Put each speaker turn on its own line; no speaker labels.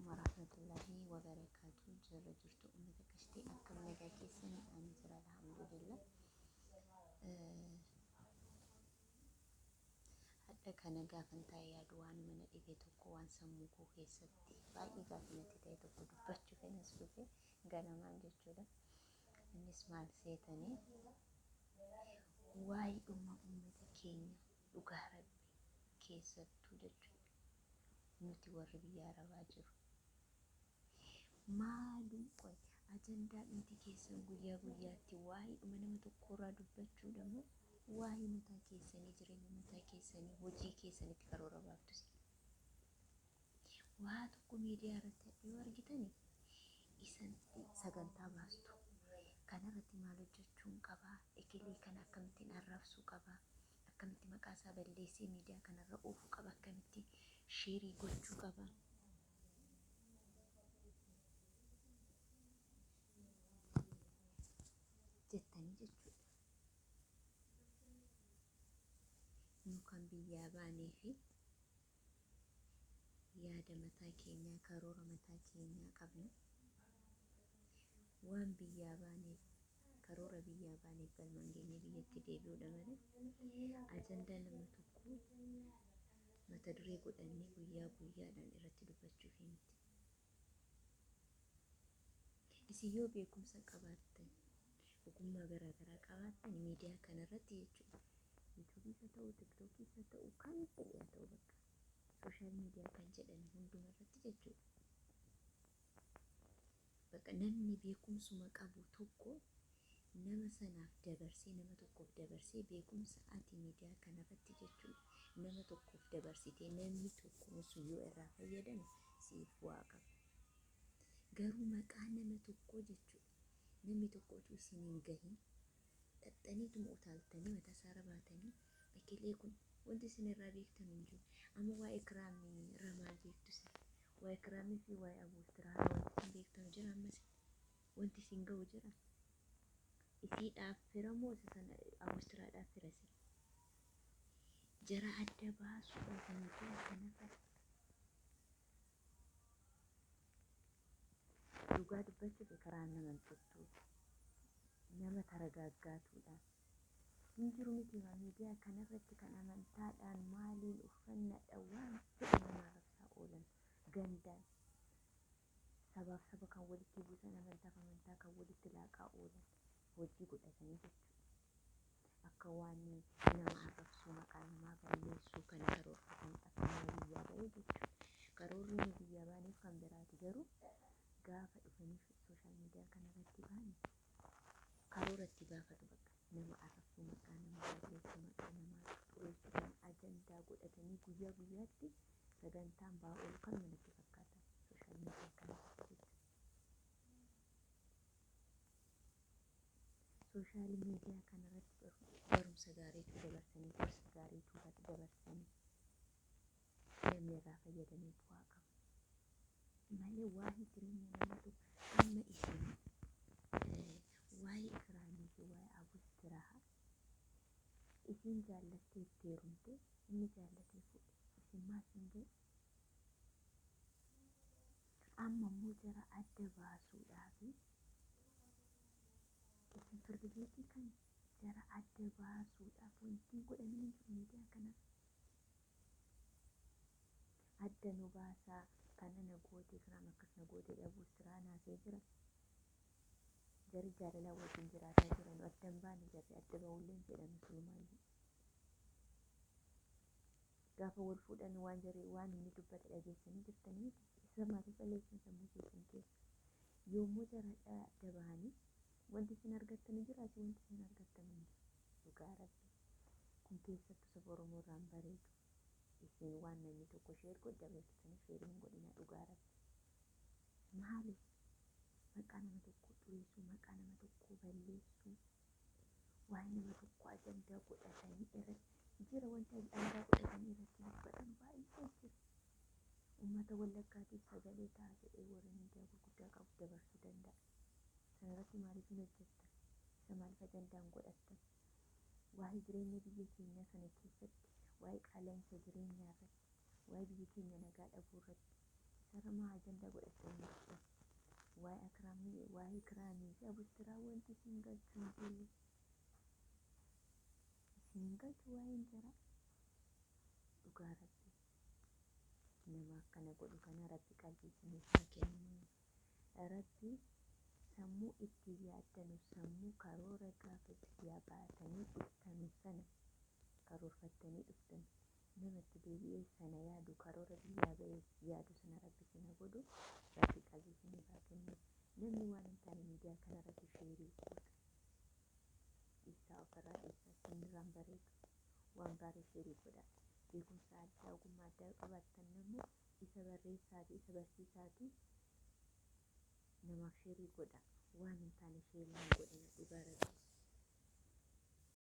warahmatullahi wabarakatuh. Jirra jirtu ummata kashtii akkam nagaa keessanii ani jira alhamdulillah. Hadda kana gaafan taa'ee yaadu waan mana dhibee tokko waan sammuu koo keessatti baay'ee gaafinatti ta'e tokko dubbachuu fedhas dhufe ganamaan jechuudha. Innis maal seetanii waa'ee dhuma ummata keenya dhugaa rabbi keessattuu jechuudha. Nuti warri biyya arabaa jiru. Maalum qoy ajandaa nuti keessan guyyaa guyyaatti waa'ee dhuma nama tokkorraa dubbachuudha moo waa'ee mataa keessanii jireenya mataa keessanii hojii keessanitti karoora baaftus. Waa tokko miidiyaa irratti yoo argitani isan sagantaa baastu. Kanarratti maal hojjechuun qabaa? Ekelee kana akkamittiin arrabsuu qabaa? Akkamitti maqaa isaa balleessee miidiyaa kanarra oofuu qaba? Akkamitti sheerii gochuu qaba? Jettanii jechuudha. Nu kan biyyaa baanee fi yaada mataa keenyaa karoora mataa keenyaa qabna. Waan biyyaa baaneef karoora biyyaa baaneef galmaan keenya biyyatti deebi'uudha malee ajandaa nama tokko mata duree godhannee guyyaa guyyaadhaan irratti dubbachuuf miti. Isin yoo beekumsa qabaattan ogummaa garaagaraa qabaattan miidiyaa kanarratti jechuudha. Yuutuubii isa ta'u, tiktookii isa ta'u, kan fedhe haa ta'u bakka sooshaal miidiyaa kan jedhan hundumarratti jechuudha. Bakka namni beekumsuma qabu tokko nama sanaaf dabarsee nama tokkoof dabarsee beekumsa ati miidiyaa kanarratti jechuudha. Nama tokkoof dabarsitee namni tokko sun yoo irraa fayyadame siif waa qaba. Garuu maqaa nama tokkoo jechuudha. Namni tokko utuu isin hin gahin dhaxxaniituma utaaltanii mataa isaarra baatanii ekelee kun wanti isin irraa beektan hin jiru. Amma waa'ee Ikiraamii irraa maal beektu isin? Waa'ee Ikiraamii fi waa'ee Abuustiraa wanti isin beektan jira ammas wanti isin ga'u jira. Isiidhaaf fira moo isa sana Abuustiraadhaaf fira isin? Jara adda baasuudha kan miidiyaa kanarra. Dhugaa dubbachuuf karaan nama hin tuttu. Nama taragaaggaatuudha. Hin jiru miti miidiyaa kanarratti kan amantaadhaan maaliin uffannaadhaan waan fedhe nama arrabsaa oolan gandaan sabaaf saba kan walitti buusan amantaaf amantaa kan walitti laaqaa oolan hojii godhatanii jechuudha. Akka waan nama arrabsuu maqaa namaa balleessuu kana karoorfatan akka nama biyyaa ba'ee jechuudha. Karoorri nu biyyaa baaneef kan biraati garuu gaafa dhufanii sooshaal miidiyaa kanarratti baane karoora itti baafatu bakka nama arrabsuu maqaa namaa balleessuu maqaa namaa xureessuu kan ajandaa godhatanii guyyaa guyyaatti sagantaan ba'aa oolu kan manatti fakkaata sooshaal miidiyaa kanarratti jechuudha. Sooshaal miidiyaa kanarratti barumsa gaariitu dabarsanii gorsa gaariitu dabarsanii namni irraa fayyadamee bu'aa qaba. Malee waa'ee jireenya nama tokko amma isin waa'ee Ikiraamii fi waa'ee Abuustiraa isin jaallattee itti heerumte inni jaallatee fuudhe isin maal hin ga'e? Amma immoo jara adda baasuudhaaf isin firdi beetii kan jara adda baasuudhaaf wanti godhamin hin jiru miidiyaa kanarra. Adda nu baasaa kana na goote Ikiraam akkas na goote Abuustiraa naasee jira. Jari jaalalaa wajjin jiraataa jiran adda hin baane jarri adda ba'ullee jedhan sulumaayyuu. Gaafa wal fuudhan waan jarri waan inni dubbate dhageessanii jirtanii isa maaliif balleessan sammuu keessan keessa? Yommuu jara adda bahanii wanti isin argattan jira asii wanti isin argattan hin jiru. Dhugaa rabbi kun keessattuu saba Oromoo irraan bareedu. Isin waan namni tokko sheer godha dabarsitanii sheer hin godhina dhugaa rabbi. Maaliif maqaa nama tokko xureessuu maqaa nama tokko balleessuu waa'ee nama tokko ajandaa godhatanii irratti jira wanti ajandaa godhatanii irratti dubbatan baay'ee jira. Uummata Wallaggaatiif sagalee ta'a jedhee warri miidiyaa gurguddaa qabu dabarsuu danda'a. Sanarratti maaliif hin hojjettan? Isa maaliif ajandaan godhattan? Waa'ee jireenya biyya keenyaa sana keessatti waa'ee qaala'insa jireenyaa irratti waa'ee biyya keenya nagaa dhabuu irratti sarama ajanda godhatanii dhufan. Waa'ee kiraanii fi abustiraa wanti isin galchuu hin jiru. Isin galchu waa'een jara dhugaa rabbi. Nama akkana godhu kana rabbi qalbii isiniif haa kennu. Rabbi sammuu itti yaaddanu sammuu karoora gaafa biyyaa baatanii dhuftanu sana karoorfattanii dhuftan namatti deebi'ee sana yaadu karoora biyyaa ba'ee yaadu sana rabbi sina godhu rabbi qalbii isiniif haa kennu. Namni waan hin taane miidiyaa kanarratti sheerii godha. Isaa ofirraa dhiisaa sinirraan bareedu waan gaarii sheerii godha. Beekumsa addaa ogummaa addaa qabaattan immoo isa barreessaati isa barsiisaati namaaf sheerii godha. Waan hin taane sheerii hin godhina dhugaa rabbi.